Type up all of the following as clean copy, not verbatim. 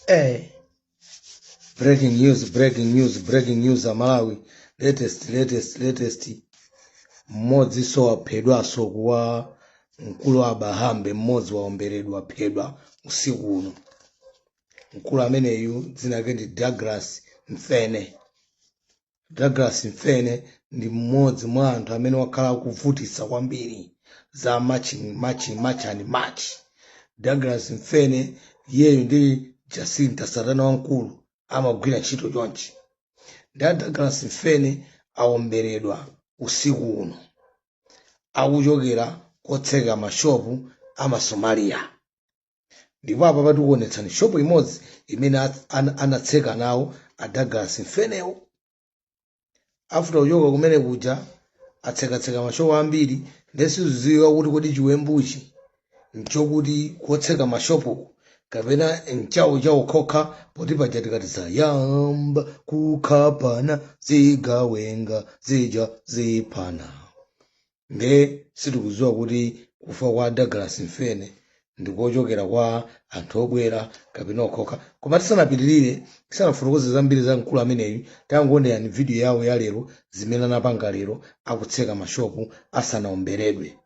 Hey, breaking news, Malawi. Latest. Mmodzi so aphedwa so kuwa mkulu wa Bahambe mmodzi waomberedwa aphedwa usiku uno. Mkulu ameneyu dzina lake ndi Douglas Mfene. Douglas Mfene ndi mmodzi mwa anthu amene wakhala kuvutitsa kwambiri za match. Douglas Mfene yeyu ndi Jacinta Satana wamkulu amagwira ntchito chonchi. Douglas Mfene aomberedwa usiku uno akuchokera kotseka mashopu amasomalia. Ndipo apa patikuonetsani shopu imodzi imene anatseka nawo a Douglas Mfenewo. After uchoka kumene kuja atseka mashopu ambiri ndesiziwa kuti kodi chiwembuchi nchokuti kotseka mashopu kapena nchawo kokha poti pajatikati sayamba kukhapana zigawenga zija zipana. Nde sitikuziwa kuti kufa kwa Douglas Mfene ndikochokera kwa anthu obwera kapena okhoka. Koma tisanapitirire tisanafotokoze zambiri za mkulu ameneyu tangoonera video yawo ya lero zimene anapanga lero akutseka mashopu asanaomberedwe.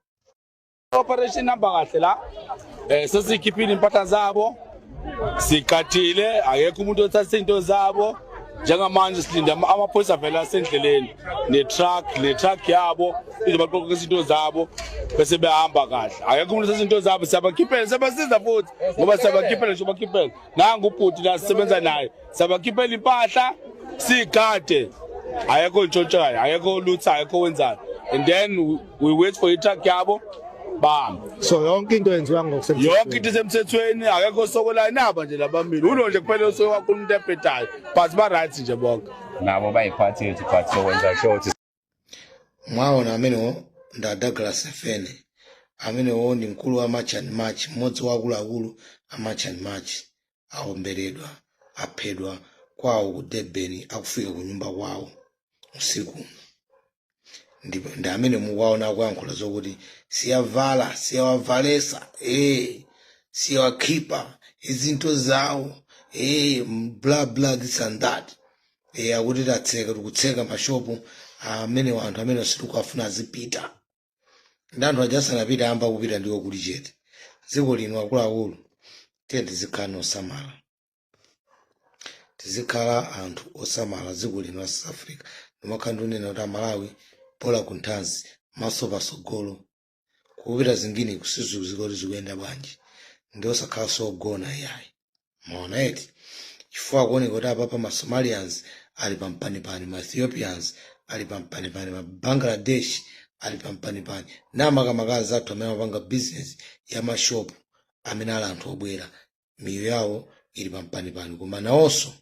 Operation namba kahle la sesikhipile impahla zabo sikhathile akekho umuntu othatha into zabo njengamanje silinda amaphoyisa avela asendleleni ne-truck yabo izobaqoqa izinto zabo bese behamba kahle akekho umuntu othatha into zabo siyabakhiphela sebasiza futhi ngoba siyabakhiphela nje bakhiphela nangu ubhuti la sisebenza naye siyabakhiphela impahla sigade akekho intshontshayo akekho lutho akekho wenzayo and then we wait for i-truck yabo. Bam. So yonke into yenziwa ngokusemthethweni. Yonke into isemthethweni akekho sokola naba nje labamili. Ulo nje kuphela sowakhuluma into ebhedayo. But ba right nje bonke. Nabo bayiphathi yethu but sokwenza sure ukuthi mwaona amene nda Douglas Mfene amene ndi mkulu wa match mmodzi wakuluakulu a match aomberedwa aphedwa kwawo ku Durban akufika ku nyumba kwawo usiku. Ndipo ndi amene mukuwaona akuyankhula zokuti siyawavalesa siyawakhipa izinto zawo blah this and that akuti tatseka tikutseka mashopu amene anthu amene sitikufuna azipita. Ndi anthu ajasanapita amba kupita ndiwo kuti chete dziko lino akuluakulu tizikhala osamala, tizikhala anthu osamala dziko lino la South Africa. Ndimakhala ndinena kuti Malawi pola kunthanzi maso pasogolo kupita zingine kusizuzika kuti zikuyenda bwanji ndi osakhala sogona yayi. Maona eti chifukwa kuoneka kuti apapa ma Somalians ali pampanipani, ma Ethiopians ali pampanipani, ma Bangladesh ali pampanipani, namakamakazi athu amene amapanga business ya mashopu amene ali anthu obwera miyo yawo ili pampanipani. Koma nawonso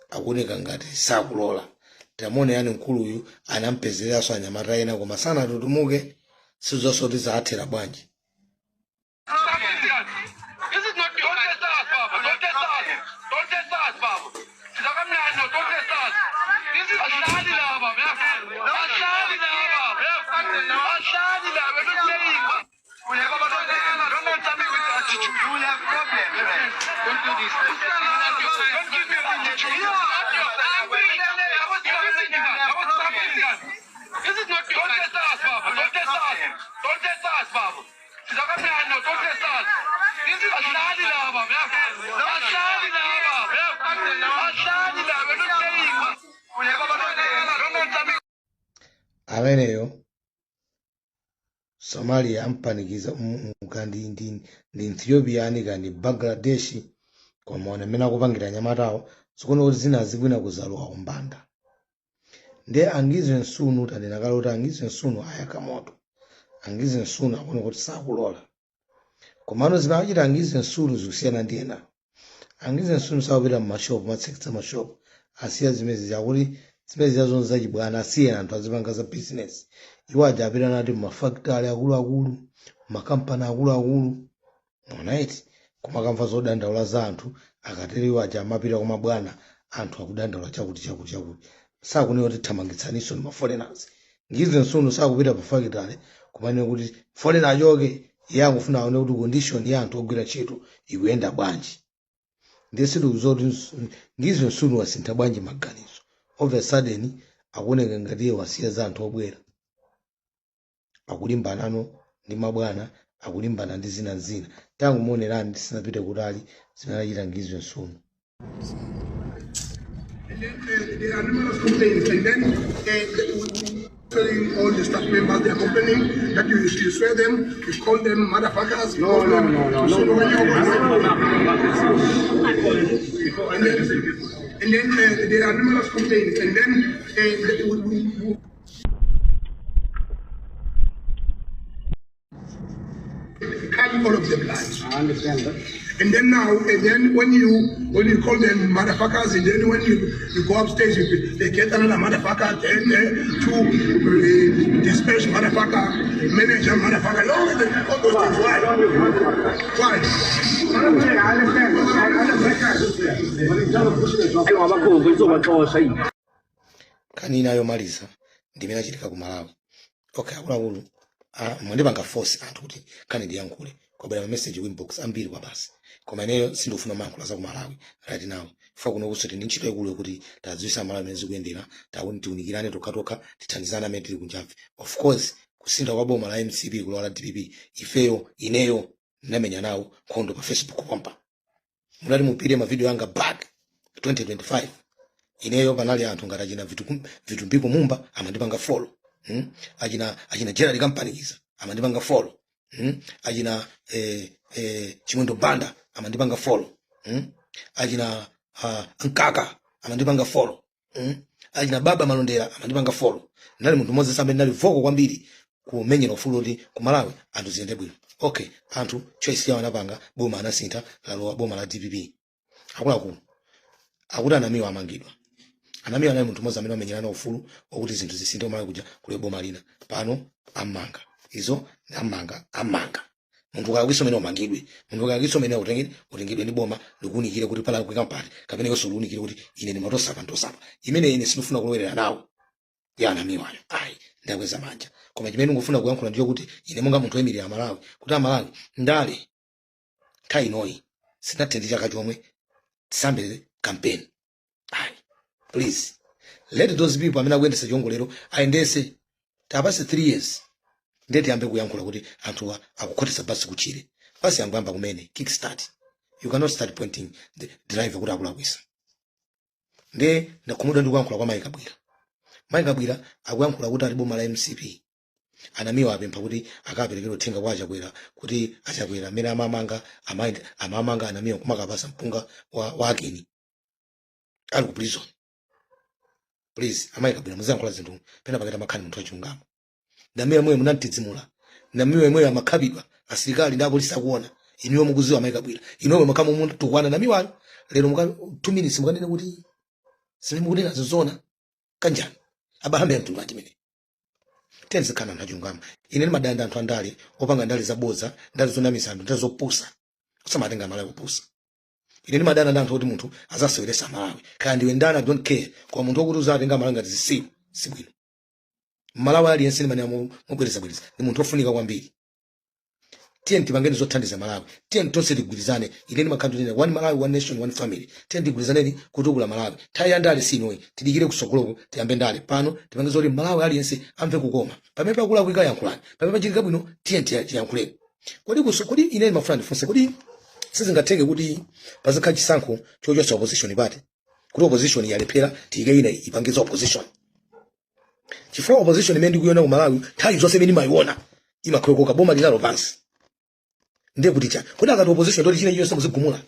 akuoneka ngati sakulola. Tamone yani mkulu uyu anampezeraso anyamata ena koma sanatutumuke sizosoti zathera bwanji. Ameneyo Somalia ampanikiza ndi Ethiopian kandi Bangladesh koma amene akupangira nyamatawo sikuona kuti zina zigwina kuzalowa kumbanda. Nde angizwe nsunu tanena kale kuti angizwe nsunu ayaka moto, angizwe nsunu akuona kuti sakulola. Komano zimachita angizwe nsunu zikusiyana ndi ena. Angizwe nsunu sakupita mmashopu matsekitsa mashopu asiya zimezi zakuti zimezi zazo zachibwana asiye anthu azipanga za business. Iwo adapita nati mafactory akuluakulu, makampani akuluakulu. Alright. Koma kamva zodandaula za anthu akateriwa aja amapita kwa mabwana anthu akudandaula chakuti. Sakune kuti thamangitsaniso ndi ma foreigners. Ngizwe nsunu sakupita pa factory kumane kuti foreigner achoke iye akufuna aone kuti condition ya anthu ogwira ntchito ikuyenda bwanji. ndesi luzoti ngizwe nsunu wasintha bwanji maganizo all of a sudden akuoneka ngati iye wasiya za anthu obwera akulimbanano ndi mabwana akulimbana ndi zina tangu muonerani tisanapite kutali zinachita ngizwe nsunu. And then there are numerous complaints, and then telling all the staff members they are complaining that you swear them, you call them motherfuckers. No. And then there are numerous complaints, and then carry all of them lives. I understand that. And then now, and then when you call them motherfuckers, and then when you go upstairs, they get another motherfucker, to dispatch motherfucker, manager motherfucker, all those things. Why? Kanina yomaliza ndimene achitika ku Malawi. Okay, akuluakulu mwandipanga force anthu kuti kanidi yankule kwabwera message inbox ambiri kwa basi. Koma ineyo sindofuna mankula za ku Malawi right now. Ifa kuno kusoti ndi ntchito yakulu kuti tadziwisa Malawi mezi kuyendera, takuti tiunikirane tokatoka tithandizana amene tili kunjavi. Of course kusinda kwa boma la MCP kulola DPP ifeyo ineyo ndamenya nawo nkhondo pa Facebook kwamba. Mulali mupire ma video yanga back 2025. Ineyo panali anthu ngati achina vitu mbiko mumba amandipanga follow. Achina Gerald Kampanikiza amandipanga follow. Achina Chimondo Banda amandipanga follow. Achina Nkaka amandipanga follow. Achina Baba Malondera amandipanga follow. Nali munthu mmodzi sambe nali voko kwambiri kumenyera ufulu ndi ku Malawi anthu ziyende bwino. Okay, anthu choice yawo anapanga boma anasintha lalowa boma la DPP. Akuluakulu akuti anamiwa amangidwa. Anamiwa nali munthu mmodzi amene amenyerana ufulu okuti zinthu zisinthe Malawi kuja kule boma lina. Pano amanga. Izo amanga. Munthu akakiso mene umangidwe. Munthu akakiso mene utengedwe ndi boma likunikire kuti pala ku kampani. Kapene yonso lunikire kuti ine ndi matosapa. Imene ine sinufuna kulowerera nawo. Ya anamiwa ayo. Ai, ndakweza manja. Koma chimene ngofuna kuyankhula ndiyo kuti ine monga munthu oyimirira Malawi kuti Malawi ndale kainoi sinatendera kachomwe tisambire campaign. Ai, please let those people amene akuyendesa chongolero ayendese tapase 3 years ndeti ambe kuyankhula kuti anthu akukhotesa basi kuchire basi yangamba kumene kickstart. You cannot start pointing the driver kuti akulakwisa. Ndakumuda ndi kuyankhula kwa Mike Kabwira akuyankhula kuti ali boma la MCP. Anamiwa apempha kuti akaperekera uthenga kwa achakwera kuti achakwera amene amamanga anamiwa kumakapasa mpunga wa akeni ali ku prison. Please Mike Kabwira muziyankhula zinthu pena pakati makhani munthu achilungamo. Namiwa mwe munamtidzimula. Namiwa mwe amakhabidwa asilikali ndi apolisi akuona. Iniwo mukuziwa Mike Kabwira. Iniwo makamu munthu tukwana namiwayo. Lero 2 minutes mukanene kuti simukunena zozona kanjani. Abahambe mtundu atimene. Tenze kana nachungama. Ine ni madanda anthu andale opanga ndale zaboza, ndale zonamisano, ndale zopusa. Usamatenga Malawi kupusa. Ine ni madanda anthu oti munthu azaseweresa Malawi. Kaya ndiwe ndani I don't care. Kwa munthu okuti uzatenga Malawi ngati zisiku, sibwino. Malawi aliyense ni mane mubwereza. Ni munthu ofunika kwambiri. Tiye ntipangeni zothandiza Malawi. Tiye tonse tigwirizane. Ine ni makanthu nene one Malawi, one nation, one family. Tiye tigwirizaneni kutukula Malawi. Tayi andale sinoi. Tidikire kusogoloko tiyambe ndale pano tipange zoti Malawi aliyense amve kukoma. Pamene pakula kuika yankhulani. Pamene pachitika bwino tiye tiyankhuleni. Kodi ine ni mafuna ndifunse kodi sizingatheke kuti pazikhala chisankho chochotsa opposition party. Kuti opposition yalephera tiyike ine ipangiza opposition. Chifukwa opposition imene ndikuiona ku Malawi tayi zonse imene imayiona imakhoyokoka boma linalo pansi. Ndiye kuti cha kodi akati opposition ndoti chine chiyonse kuzigumula.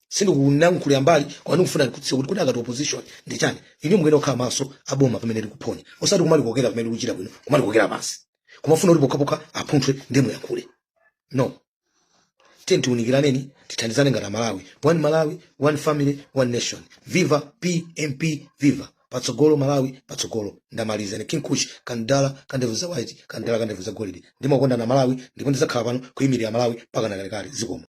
Sindu kunankhulira mbali kwa ndikufuna kuti kodi akati opposition ndi chani. Ine mungene okhala maso aboma pamene likuphonya. Osati kumali kokera pamene kuchita bwino, kumali kokera pansi. Kumafuna kuti pokapoka apunthwe ndemwe yankhule. No. Tenti unikiraneni tithandizane ngati Malawi. One Malawi, one family, one nation. Viva PMP, viva. Patsogolo Malawi, patsogolo. Ndamaliza ne King Kush, Kandala, kandevu za white, Kandala kandevu za gold. Ndimakonda na Malawi, ndipo ndizakhala pano kuyimirira Malawi paka na kalekale zikomo.